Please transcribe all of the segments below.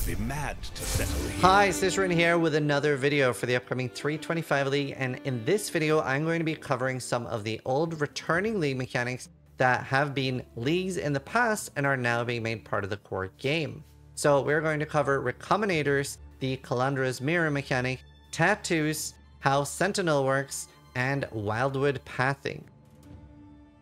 to be mad to settle here. Hi, Zizaran here with another video for the upcoming 325 League, and in this video I'm going to be covering some of the old returning League mechanics that have been leagues in the past and are now being made part of the core game. So we're going to cover Recombinators, the Kalandra's mirror mechanic, tattoos, how Sentinel works, and Wildwood pathing.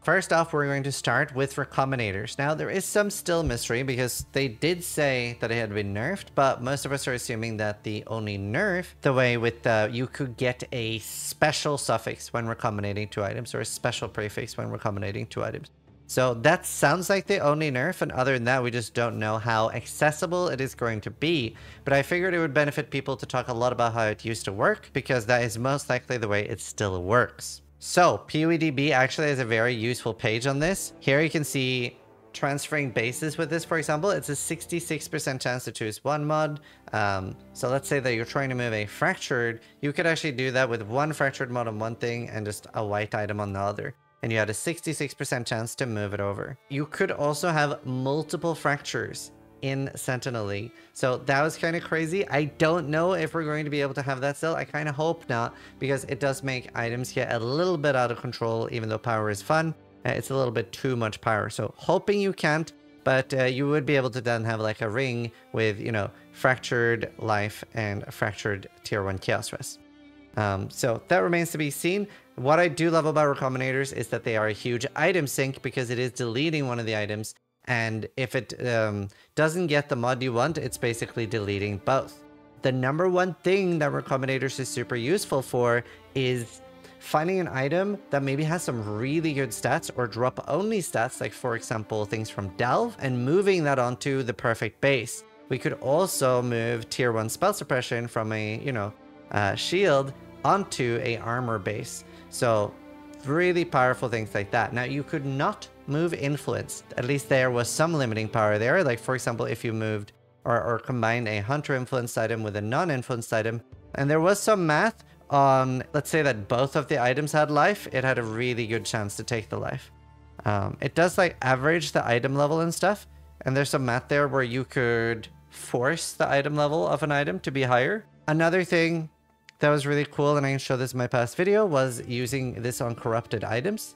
First off, we're going to start with Recombinators. Now, there is some still mystery because they did say that it had been nerfed, but most of us are assuming that the only nerf, the way with you could get a special suffix when recombinating two items or a special prefix when recombinating two items. So that sounds like the only nerf, and other than that, we just don't know how accessible it is going to be. But I figured it would benefit people to talk a lot about how it used to work, because that is most likely the way it still works. So, PoEDB actually has a very useful page on this. Here you can see transferring bases with this, for example. It's a 66% chance to choose one mod. So let's say that you're trying to move a fractured. You could actually do that with one fractured mod on one thing and just a white item on the other. And you had a 66% chance to move it over. You could also have multiple fractures in Sentinel League. So that was kind of crazy. I don't know if we're going to be able to have that still. I kind of hope not, because it does make items get a little bit out of control, even though power is fun. It's a little bit too much power. So hoping you can't, but you would be able to then have like a ring with, you know, fractured life and fractured tier 1 chaos rest. So that remains to be seen. What I do love about Recombinators is that they are a huge item sink, because it is deleting one of the items. And if it doesn't get the mod you want, it's basically deleting both. The number one thing that Recombinators is super useful for is finding an item that maybe has some really good stats or drop only stats, like for example things from Delve, and moving that onto the perfect base. We could also move tier 1 spell suppression from a, you know, shield onto a armor base. So really powerful things like that. Now, you could not move influence. At least there was some limiting power there. Like for example, if you moved or combined a hunter influenced item with a non-influenced item, and there was some math on, let's say that both of the items had life, it had a really good chance to take the life. It does like average the item level and stuff, and there's some math there where you could force the item level of an item to be higher. Another thing that was really cool, and I can show this in my past video, was using this on corrupted items.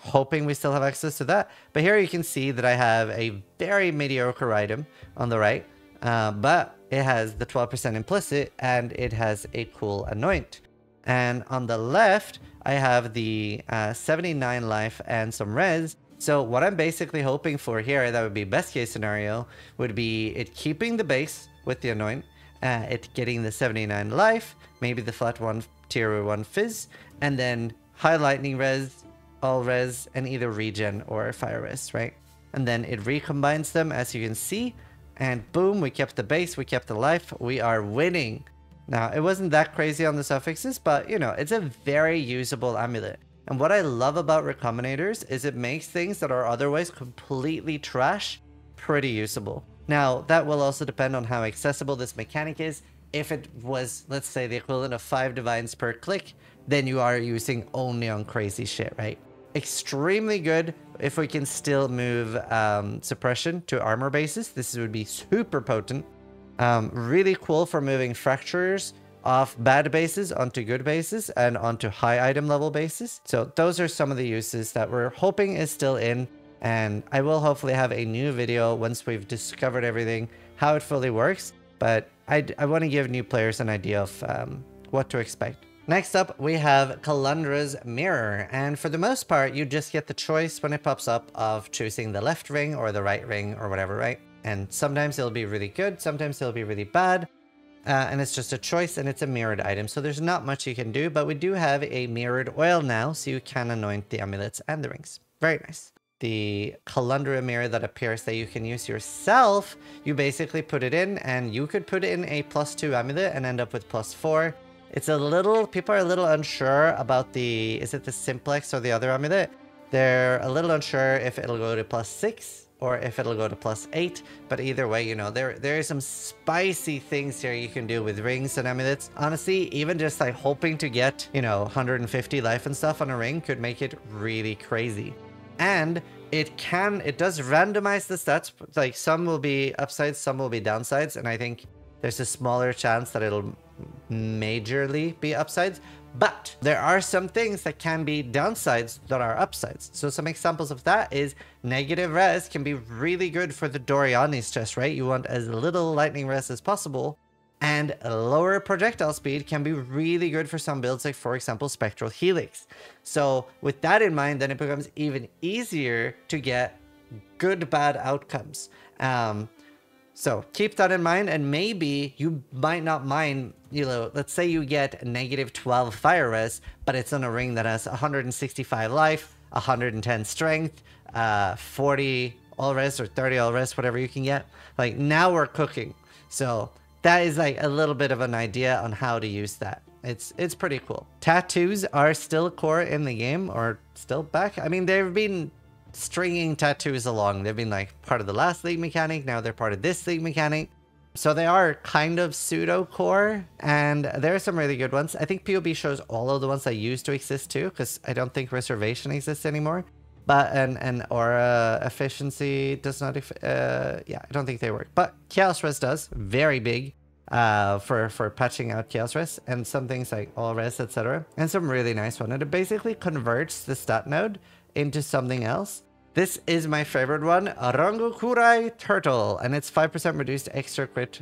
Hoping we still have access to that. But here you can see that I have a very mediocre item on the right, but it has the 12% implicit and it has a cool anoint. And on the left, I have the 79 life and some res. So what I'm basically hoping for here, that would be best case scenario, would be it keeping the base with the anoint, it getting the 79 life, maybe the flat 1 tier 1 fizz, and then high lightning res, all res, and either regen or fire res, right? And then it recombines them, as you can see, and boom, we kept the base, we kept the life, we are winning. Now, it wasn't that crazy on the suffixes, but you know, it's a very usable amulet. And what I love about Recombinators is it makes things that are otherwise completely trash pretty usable. Now, that will also depend on how accessible this mechanic is. If it was, let's say, the equivalent of 5 divines per click, then you are using only on crazy shit, right? Extremely good if we can still move suppression to armor bases. This would be super potent. Really cool for moving fractures off bad bases onto good bases and onto high item level bases. So those are some of the uses that we're hoping is still in. And I will hopefully have a new video once we've discovered everything, how it fully works. But I want to give new players an idea of what to expect. Next up, we have Kalandra's mirror, and for the most part, you just get the choice when it pops up of choosing the left ring or the right ring or whatever, right? And sometimes it'll be really good, sometimes it'll be really bad, and it's just a choice, and it's a mirrored item, so there's not much you can do, but we do have a mirrored oil now, so you can anoint the amulets and the rings. Very nice. The Kalandra mirror that appears that you can use yourself, you basically put it in, and you could put in a +2 amulet and end up with +4. It's a little, people are a little unsure about the, is it the simplex or the other amulet? They're a little unsure if it'll go to +6 or if it'll go to +8, but either way, you know, there are some spicy things here you can do with rings and amulets. Honestly, even just like hoping to get, you know, 150 life and stuff on a ring could make it really crazy. And it does randomize the stats. Like some will be upsides, some will be downsides, and I think there's a smaller chance that it'll majorly be upsides. But there are some things that can be downsides that are upsides. So some examples of that is negative res can be really good for the Doriani's chest, right? You want as little lightning res as possible. And lower projectile speed can be really good for some builds, like for example, Spectral Helix. So with that in mind, then it becomes even easier to get good bad outcomes. So keep that in mind, and maybe you might not mind, you know, let's say you get a negative 12 fire res, but it's on a ring that has 165 life, 110 strength, 40 all res or 30 all res, whatever you can get. Like now we're cooking. So that is like a little bit of an idea on how to use that. It's pretty cool. Tattoos are still core in the game, or still back. I mean, they've been stringing tattoos along. They've been like part of the last league mechanic. Now they're part of this league mechanic. So they are kind of pseudo core, and there are some really good ones. I think POB shows all of the ones that used to exist too, because I don't think reservation exists anymore. But and aura efficiency does not. Yeah, I don't think they work. But Chaos Res does, very big for patching out Chaos Res, and some things like All Res, etc. And some really nice one. And it basically converts the stat node into something else. This is my favorite one, Rangokurai Turtle, and it's 5% reduced extra crit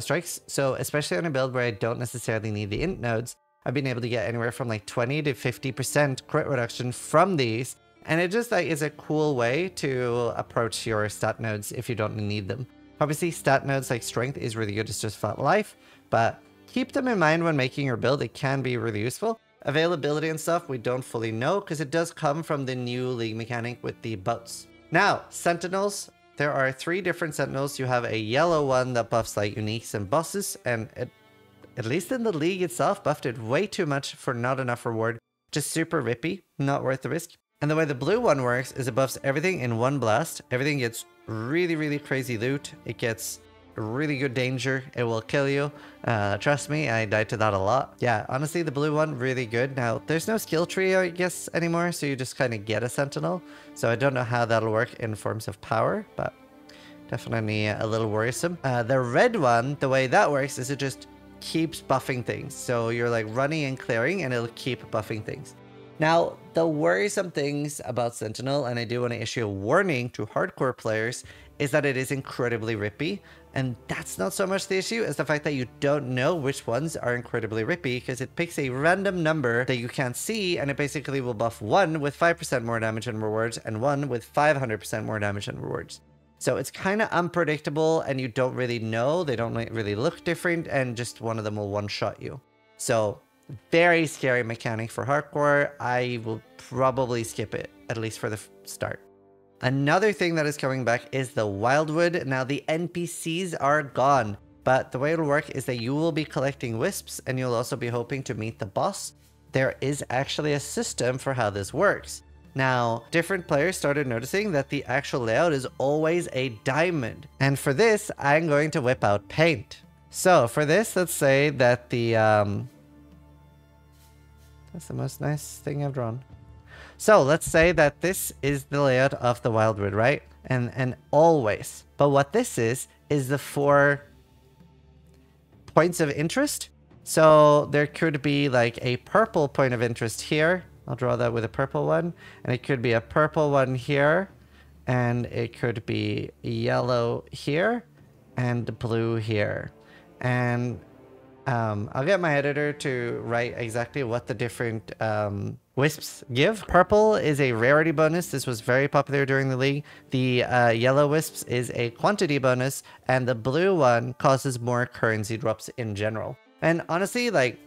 strikes. So especially on a build where I don't necessarily need the int nodes, I've been able to get anywhere from like 20 to 50% crit reduction from these. And it just like is a cool way to approach your stat nodes if you don't need them. Obviously, stat nodes like strength is really good. It's just flat life, but keep them in mind when making your build. It can be really useful. Availability and stuff, we don't fully know because it does come from the new league mechanic with the boats. Now, Sentinels. There are 3 different Sentinels. You have a yellow one that buffs like uniques and bosses, and it, at least in the league itself, buffed it way too much for not enough reward. Just super rippy, not worth the risk. And the way the blue one works is it buffs everything in one blast. Everything gets really, really crazy loot. It gets really good danger. It will kill you. Trust me, I died to that a lot. Yeah, honestly, the blue one, really good. Now, there's no skill tree, I guess, anymore, so you just kind of get a Sentinel. So I don't know how that'll work in forms of power, but definitely a little worrisome. The red one, the way that works is it just keeps buffing things. So you're like running and clearing, and it'll keep buffing things. Now, the worrisome things about Sentinel, and I do want to issue a warning to hardcore players, is that it is incredibly rippy. And that's not so much the issue as the fact that you don't know which ones are incredibly rippy, because it picks a random number that you can't see, and it basically will buff one with 5% more damage and rewards and one with 500% more damage and rewards. So it's kind of unpredictable, and you don't really know. They don't really look different, and just one of them will one-shot you. So very scary mechanic for hardcore. I will probably skip it, at least for the start. Another thing that is coming back is the Wildwood. Now the NPCs are gone, but the way it'll work is that you will be collecting wisps, and you'll also be hoping to meet the boss. There is actually a system for how this works. Now, different players started noticing that the actual layout is always a diamond. And for this, I'm going to whip out paint. So for this, let's say that the that's the most nice thing I've drawn. So let's say that this is the layout of the Wildwood, right? And always. But what this is the 4 points of interest. So there could be like a purple point of interest here. I'll draw that with a purple one. And it could be a purple one here. And it could be yellow here. And blue here. And I'll get my editor to write exactly what the different wisps give. Purple is a rarity bonus. This was very popular during the league. The yellow wisps is a quantity bonus, and the blue one causes more currency drops in general. And honestly, like,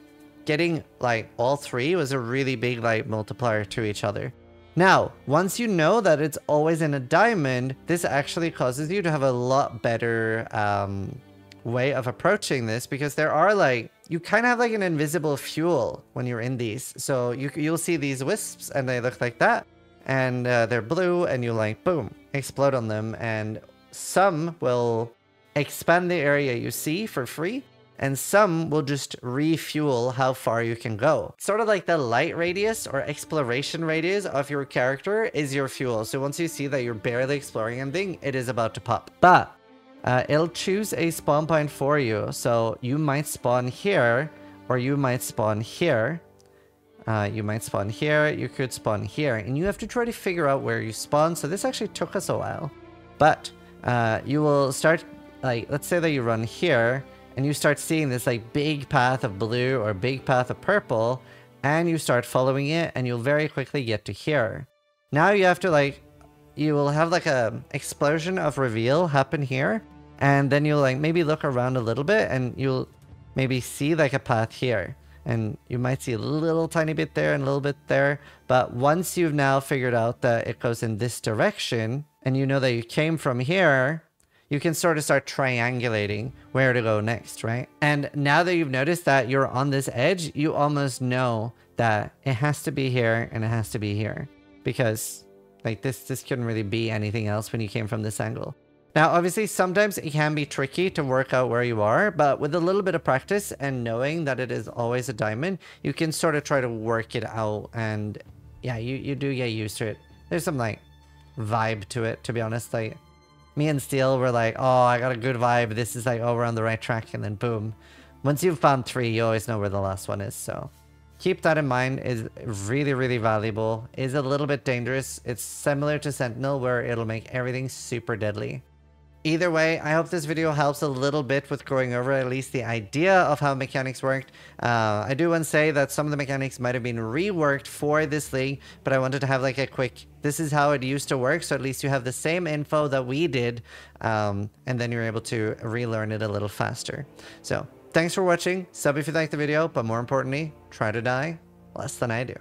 getting like all 3 was a really big like multiplier to each other. Now, once you know that it's always in a diamond, this actually causes you to have a lot better way of approaching this, because there are like, you kind of have like an invisible fuel when you're in these. So you'll see these wisps and they look like that, and they're blue, and you like, boom, explode on them, and some will expand the area you see for free, and some will just refuel how far you can go. Sort of like the light radius or exploration radius of your character is your fuel. So once you see that you're barely exploring anything, it is about to pop. But it'll choose a spawn point for you. So you might spawn here, or you might spawn here. You might spawn here, you could spawn here, and you have to try to figure out where you spawn. So this actually took us a while. But you will start, like, let's say that you run here, and you start seeing this like big path of blue or big path of purple, and you start following it, and you'll very quickly get to here. Now you have to like, you will have like a explosion of reveal happen here, and then you'll like maybe look around a little bit, and you'll maybe see like a path here. And you might see a little tiny bit there and a little bit there. But once you've now figured out that it goes in this direction, and you know that you came from here, you can sort of start triangulating where to go next, right? And now that you've noticed that you're on this edge, you almost know that it has to be here and it has to be here. Because like this couldn't really be anything else when you came from this angle. Now, obviously, sometimes it can be tricky to work out where you are, but with a little bit of practice and knowing that it is always a diamond, you can sort of try to work it out. And yeah, you do get used to it. There's some like vibe to it, to be honest. Like me and Steel were like, oh, I got a good vibe. This is like, oh, we're on the right track. And then boom. Once you've found 3, you always know where the last one is. So keep that in mind. Is really, really valuable. Is a little bit dangerous. It's similar to Sentinel where it'll make everything super deadly. Either way, I hope this video helps a little bit with going over at least the idea of how mechanics worked. I do want to say that some of the mechanics might have been reworked for this league, but I wanted to have like a quick, this is how it used to work, so at least you have the same info that we did, and then you're able to relearn it a little faster. So, thanks for watching, sub if you liked the video, but more importantly, try to die less than I do.